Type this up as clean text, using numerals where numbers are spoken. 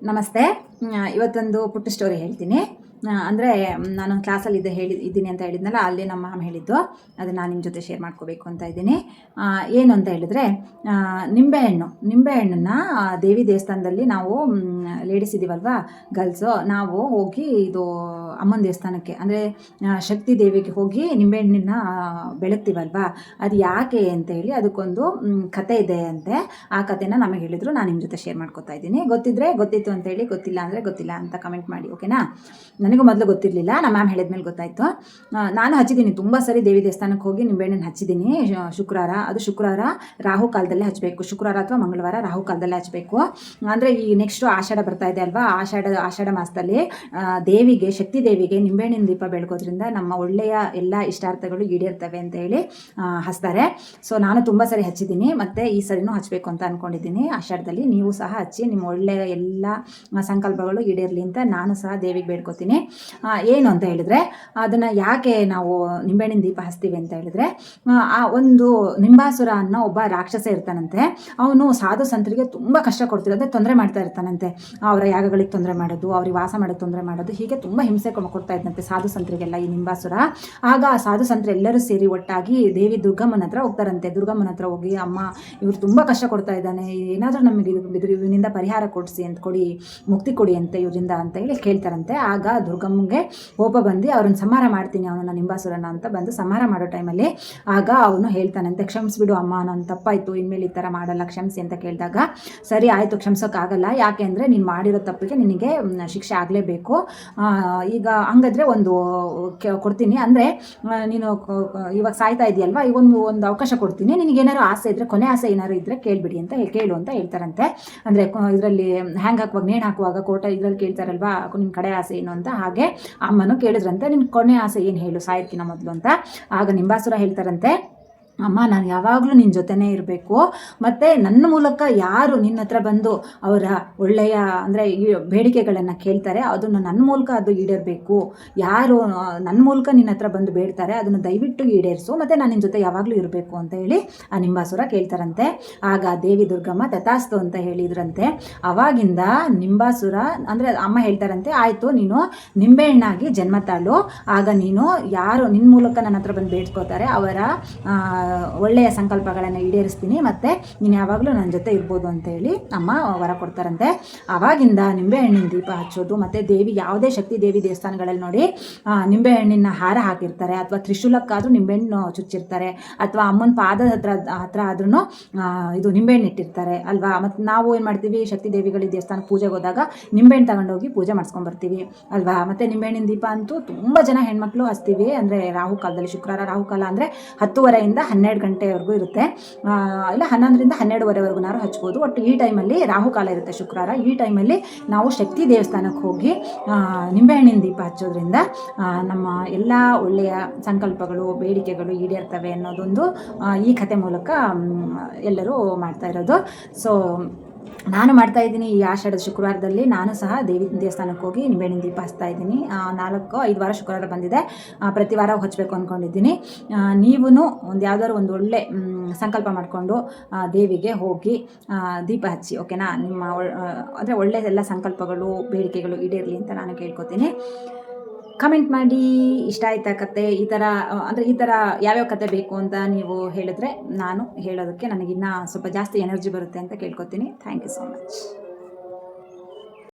ನಮಸ್ತೆ. ಇವತ್ತೊಂದು ಪುಟ್ಟ ಸ್ಟೋರಿ ಹೇಳ್ತೀನಿ. ಅಂದರೆ ನಾನು ಕ್ಲಾಸಲ್ಲಿ ಇದ್ದೀನಿ ಅಂತ ಹೇಳಿದ್ನಲ್ಲ, ಅಲ್ಲಿ ನಮ್ಮ ಮ್ಯಾಮ್ ಹೇಳಿದ್ದು ಅದನ್ನು ನಾನು ನಿಮ್ಮ ಜೊತೆ ಶೇರ್ ಮಾಡ್ಕೋಬೇಕು ಅಂತ ಇದ್ದೀನಿ. ಏನು ಅಂತ ಹೇಳಿದ್ರೆ, ನಿಂಬೆಹಣ್ಣನ್ನು ದೇವಿ ದೇವಸ್ಥಾನದಲ್ಲಿ ನಾವು ಲೇಡೀಸ್ ಇದ್ದೀವಲ್ವ, ಗರ್ಲ್ಸು, ನಾವು ಹೋಗಿ ಇದು ಅಮ್ಮನ ದೇವಸ್ಥಾನಕ್ಕೆ ಅಂದರೆ ಶಕ್ತಿ ದೇವಿಗೆ ಹೋಗಿ ನಿಂಬೆಹಣ್ಣನ್ನ ಬೆಳಗ್ತೀವಲ್ವ, ಅದು ಯಾಕೆ ಅಂತ ಹೇಳಿ ಅದಕ್ಕೊಂದು ಕತೆ ಇದೆ ಅಂತೆ. ಆ ಕಥೆನ ನಮಗೆ ಹೇಳಿದ್ರು, ನಾನು ನಿಮ್ಮ ಜೊತೆ ಶೇರ್ ಮಾಡ್ಕೊತಾ ಇದ್ದೀನಿ. ಗೊತ್ತಿದ್ರೆ ಗೊತ್ತಿತ್ತು ಅಂತೇಳಿ, ಗೊತ್ತಿಲ್ಲ ಅಂದರೆ ಗೊತ್ತಿಲ್ಲ ಅಂತ ಕಮೆಂಟ್ ಮಾಡಿ, ಓಕೆನಾ? ನನಗೂ ಮೊದಲು ಗೊತ್ತಿರಲಿಲ್ಲ, ನಮ್ಮ ಮ್ಯಾಮ್ ಹೇಳಿದ್ಮೇಲೆ ಗೊತ್ತಾಯಿತು. ನಾನು ಹಚ್ಚಿದ್ದೀನಿ ತುಂಬ ಸರಿ, ದೇವಿ ದೇವಸ್ಥಾನಕ್ಕೆ ಹೋಗಿ ನಿಂಬೆಹಣ್ಣನ್ನು ಹಚ್ಚಿದ್ದೀನಿ. ಶುಕ್ರವಾರ ರಾಹು ಕಾಲದಲ್ಲೇ ಹಚ್ಚಬೇಕು, ಶುಕ್ರವಾರ ಅಥವಾ ಮಂಗಳವಾರ ರಾಹು ಕಾಲದಲ್ಲೇ ಹಚ್ಚಬೇಕು. ಅಂದರೆ ಈ ನೆಕ್ಸ್ಟು ಆಷಾಢ ಬರ್ತಾ ಇದೆ ಅಲ್ವಾ, ಆಷಾಢ ಮಾಸದಲ್ಲಿ ಶಕ್ತಿ ದೇವಿಗೆ ನಿಂಬೆಹಣ್ಣಿನ ದೀಪ ಬೆಳಗೋದ್ರಿಂದ ನಮ್ಮ ಒಳ್ಳೆಯ ಎಲ್ಲ ಇಷ್ಟಾರ್ಥಗಳು ಈಡೇರ್ತವೆ ಅಂತ ಹೇಳಿ ಹಚ್ತಾರೆ. ಸೊ ನಾನು ತುಂಬ ಸರಿ ಹಚ್ಚಿದ್ದೀನಿ, ಮತ್ತು ಈ ಸರಿನೂ ಹಚ್ಚಬೇಕು ಅಂತ ಅಂದ್ಕೊಂಡಿದ್ದೀನಿ. ಆಷಾಢದಲ್ಲಿ ನೀವು ಸಹ ಹಚ್ಚಿ, ನಿಮ್ಮ ಒಳ್ಳೆಯ ಎಲ್ಲ ಸಂಕಲ್ಪಗಳು ಈಡೇರಲಿ ಅಂತ ನಾನು ಸಹ ದೇವಿಗೆ ಬೇಡ್ಕೋತೀನಿ. ಏನು ಅಂತ ಹೇಳಿದ್ರೆ, ಅದನ್ನು ಯಾಕೆ ನಾವು ನಿಂಬೆಹಣ್ಣಿನ ದೀಪ ಹಚ್ತೀವಿ ಅಂತ ಹೇಳಿದ್ರೆ, ಆ ಒಂದು ನಿಂಬಾಸುರ ಅನ್ನೋ ಒಬ್ಬ ರಾಕ್ಷಸ ಇರ್ತಾನಂತೆ. ಅವನು ಸಾಧು ಸಂತರಿಗೆ ತುಂಬ ಕಷ್ಟ ಕೊಡ್ತಿರೋದೇ, ತೊಂದರೆ ಮಾಡ್ತಾ ಇರ್ತಾನಂತೆ. ಅವರ ಯಾಗಗಳಿಗೆ ತೊಂದರೆ ಮಾಡೋದು, ಅವ್ರಿಗೆ ವಾಸ ಮಾಡೋದು ತೊಂದರೆ ಮಾಡೋದು, ಹೀಗೆ ತುಂಬ ಹಿಂಸೆ ಕೊಡ್ತಾ ಇದ್ದಂತೆ ಸಾಧು ಸಂತರಿಗೆಲ್ಲ ಈ ನಿಂಬಾಸುರ. ಆಗ ಆ ಸಾಧು ಸಂತರು ಎಲ್ಲರೂ ಸೇರಿ ಒಟ್ಟಾಗಿ ದೇವಿ ದುರ್ಗಮ್ಮನ ಹತ್ರ ಹೋಗ್ತಾರಂತೆ. ದುರ್ಗಮ್ಮನ ಹತ್ರ ಹೋಗಿ, ಅಮ್ಮ ಇವ್ರು ತುಂಬ ಕಷ್ಟ ಕೊಡ್ತಾ ಇದ್ದಾನೆ, ಏನಾದರೂ ನಮಗೆ ಇವನಿಂದ ಪರಿಹಾರ ಮುಕ್ತಿ ಕೊಡಿ ಅಂತ ಇವರಿಂದ ಅಂತ ಹೇಳಿ ಕೇಳ್ತಾರಂತೆ. ಆಗ ದುರ್ಗಮ್ಮಗೆ ಕೋಪ ಬಂದು ಅವ್ರನ್ನ ಸಂಹಾರ ಮಾಡ್ತೀನಿ, ಅವನನ್ನ ನಿಂಬಾಸುರನ ಅಂತ ಬಂದು ಸಂಹಾರ ಮಾಡೋ ಟೈಮಲ್ಲಿ ಆಗ ಅವನು ಹೇಳ್ತಾನಂತೆ, ಕ್ಷಮಿಸ್ಬಿಡು ಅಮ್ಮ, ನಾನು ತಪ್ಪಾಯಿತು, ಇನ್ಮೇಲೆ ಈ ಥರ ಮಾಡಲ್ಲ, ಕ್ಷಮಿಸಿ ಅಂತ ಕೇಳಿದಾಗ, ಸರಿ ಆಯಿತು, ಕ್ಷಮಿಸೋಕ್ಕಾಗಲ್ಲ, ಯಾಕೆ ಅಂದರೆ ನೀನು ಮಾಡಿರೋ ತಪ್ಪಿಗೆ ನಿನಗೆ ಶಿಕ್ಷೆ ಆಗಲೇಬೇಕು. ಈಗ ಹಂಗಾದ್ರೆ ಒಂದು ಕೊಡ್ತೀನಿ, ಅಂದರೆ ನೀನು ಇವಾಗ ಸಾಯ್ತಾ ಇದೆಯಲ್ವಾ, ಈಗ ಒಂದು ಅವಕಾಶ ಕೊಡ್ತೀನಿ, ನಿನಗೇನಾದ್ರು ಆಸೆ ಇದ್ದರೆ, ಕೊನೆ ಆಸೆ ಏನಾದ್ರು ಇದ್ದರೆ ಕೇಳಿಬಿಡಿ ಅಂತ ಕೇಳು ಅಂತ ಹೇಳ್ತಾರಂತೆ. ಅಂದರೆ ಇದರಲ್ಲಿ ನೇಣು ಹಾಕುವಾಗ ಕೋರ್ಟ್ ಇದರಲ್ಲಿ ಕೇಳ್ತಾರಲ್ವಾ, ನಿಮ್ಮ ಕಡೆ ಆಸೆ ಏನು ಅಂತ, ಹಾಗೆ ಅಮ್ಮನೂ ಕೇಳಿದ್ರಂತೆ, ನಿನ್ನ ಕೊನೆ ಆಸೆ ಏನು ಹೇಳು ಸಾಯೋಕ್ಕಿಂತ ಮೊದಲು ಅಂತ. ಆಗ ನಿಂಬಾಸುರ ಹೇಳ್ತಾರಂತೆ, ಅಮ್ಮ, ನಾನು ಯಾವಾಗಲೂ ನಿನ್ನ ಜೊತೆನೇ ಇರಬೇಕು, ಮತ್ತು ನನ್ನ ಮೂಲಕ ಯಾರು ನಿನ್ನ ಹತ್ರ ಬಂದು ಅವರ ಒಳ್ಳೆಯ ಅಂದರೆ ಈ ಬೇಡಿಕೆಗಳನ್ನು ಕೇಳ್ತಾರೆ, ಅದನ್ನು ನನ್ನ ಮೂಲಕ ಅದು ಈಡೇರಬೇಕು. ಯಾರು ನನ್ನ ಮೂಲಕ ನಿನ್ನ ಹತ್ರ ಬಂದು ಬೇಡ್ತಾರೆ, ಅದನ್ನು ದಯವಿಟ್ಟು ಈಡೇರಿಸು, ಮತ್ತು ನಾನು ನಿನ್ನ ಜೊತೆ ಯಾವಾಗಲೂ ಇರಬೇಕು ಅಂತ ಹೇಳಿ ಆ ನಿಂಬಾಸುರ ಕೇಳ್ತಾರಂತೆ. ಆಗ ದೇವಿ ದುರ್ಗಮ್ಮ ತಥಾಸ್ತು ಅಂತ ಹೇಳಿದ್ರಂತೆ. ಆವಾಗಿಂದ ನಿಂಬಾಸುರ ಅಂದರೆ ಅಮ್ಮ ಹೇಳ್ತಾರಂತೆ, ಆಯಿತು, ನೀನು ನಿಂಬೆಹಣ್ಣಾಗಿ ಜನ್ಮ ತಾಳು, ಆಗ ನೀನು ಯಾರು ನಿನ್ನ ಮೂಲಕ ನನ್ನ ಹತ್ರ ಬಂದು ಬೇಡ್ಕೋತಾರೆ ಅವರ ಒಳ್ಳೆಯ ಸಂಕಲ್ಪಗಳನ್ನು ಈಡೇರಿಸ್ತೀನಿ, ಮತ್ತು ನೀನು ಯಾವಾಗಲೂ ನನ್ನ ಜೊತೆ ಇರ್ಬೋದು ಅಂತೇಳಿ ಅಮ್ಮ ವರ ಕೊಡ್ತಾರಂತೆ. ಆವಾಗಿಂದ ನಿಂಬೆಹಣ್ಣಿನ ದೀಪ ಹಚ್ಚೋದು, ಮತ್ತು ಯಾವುದೇ ಶಕ್ತಿ ದೇವಿ ದೇವಸ್ಥಾನಗಳಲ್ಲಿ ನೋಡಿ ನಿಂಬೆಹಣ್ಣಿನ ಹಾರ ಹಾಕಿರ್ತಾರೆ, ಅಥವಾ ತ್ರಿಶೂಲಕ್ಕಾದರೂ ನಿಂಬೆಹಣ್ಣು ಚುಚ್ಚಿರ್ತಾರೆ, ಅಥವಾ ಅಮ್ಮನ ಪಾದದ ಹತ್ರ ಆದ್ರೂ ಇದು ನಿಂಬೆಹಣ್ಣು ಇಟ್ಟಿರ್ತಾರೆ ಅಲ್ವಾ. ಮತ್ತು ನಾವು ಏನು ಮಾಡ್ತೀವಿ, ಶಕ್ತಿ ದೇವಿಗಳಿಗೆ ದೇವಸ್ಥಾನಕ್ಕೆ ಪೂಜೆಗೆ ಹೋದಾಗ ನಿಂಬೆಹಣ್ಣು ತಗೊಂಡೋಗಿ ಪೂಜೆ ಮಾಡಿಸ್ಕೊಂಡ್ಬರ್ತೀವಿ ಅಲ್ವಾ. ಮತ್ತು ನಿಂಬೆಹಣ್ಣಿನ ದೀಪ ಅಂತೂ ತುಂಬ ಜನ ಹೆಣ್ಮಕ್ಳು ಹಚ್ತೀವಿ, ಅಂದರೆ ರಾಹು ಕಾಲದಲ್ಲಿ, ಶುಕ್ರವಾರ ರಾಹು ಕಾಲ ಅಂದರೆ 10:30 12 ಗಂಟೆವರೆಗೂ ಇರುತ್ತೆ, ಇಲ್ಲ 11ರಿಂದ 12:30ವರೆಗೂ ನಾವು ಹಚ್ಬೋದು. ಒಟ್ಟು ಈ ಟೈಮಲ್ಲಿ ರಾಹು ಕಾಲ ಇರುತ್ತೆ ಶುಕ್ರವಾರ. ಈ ಟೈಮಲ್ಲಿ ನಾವು ಶಕ್ತಿ ದೇವಸ್ಥಾನಕ್ಕೆ ಹೋಗಿ ನಿಂಬೆಹಣ್ಣಿನ ದೀಪ ಹಚ್ಚೋದ್ರಿಂದ ನಮ್ಮ ಎಲ್ಲ ಒಳ್ಳೆಯ ಸಂಕಲ್ಪಗಳು, ಬೇಡಿಕೆಗಳು ಈಡೇರ್ತವೆ ಅನ್ನೋದೊಂದು ಈ ಕತೆ ಮೂಲಕ ಎಲ್ಲರೂ ಮಾಡ್ತಾ ಇರೋದು. ಸೊ ನಾನು ಮಾಡ್ತಾ ಇದ್ದೀನಿ ಈ ಆಷಾಢದ ಶುಕ್ರವಾರದಲ್ಲಿ. ನಾನು ಸಹ ದೇವಿ ದೇವಸ್ಥಾನಕ್ಕೆ ಹೋಗಿ ನಿಂಬೆಹಣ್ಣಿನ ದೀಪ ಹಚ್ತಾ ಇದ್ದೀನಿ. 4-5 ವಾರ ಶುಕ್ರವಾರ ಬಂದಿದೆ, ಪ್ರತಿ ವಾರ ಹಚ್ಚಬೇಕು ಅಂದ್ಕೊಂಡಿದ್ದೀನಿ. ನೀವೂ ಯಾವುದಾದ್ರು ಒಂದು ಒಳ್ಳೆ ಸಂಕಲ್ಪ ಮಾಡಿಕೊಂಡು ದೇವಿಗೆ ಹೋಗಿ ದೀಪ ಹಚ್ಚಿ, ಓಕೆನಾ? ನಿಮ್ಮ ಅಂದರೆ ಒಳ್ಳೆಯ ಎಲ್ಲ ಸಂಕಲ್ಪಗಳು, ಬೇಡಿಕೆಗಳು ಈಡೇರಲಿ ಅಂತ ನಾನು ಕೇಳ್ಕೊತೀನಿ. ಕಮೆಂಟ್ ಮಾಡಿ, ಇಷ್ಟ ಆಯ್ತಾ ಕತೆ? ಈ ಥರ ಯಾವ್ಯಾವ ಕತೆ ಬೇಕು ಅಂತ ನೀವು ಹೇಳಿದ್ರೆ ನಾನು ಹೇಳೋದಕ್ಕೆ ನನಗಿನ್ನ ಸ್ವಲ್ಪ ಜಾಸ್ತಿ ಎನರ್ಜಿ ಬರುತ್ತೆ ಅಂತ ಕೇಳ್ಕೊತೀನಿ. Thank you so much.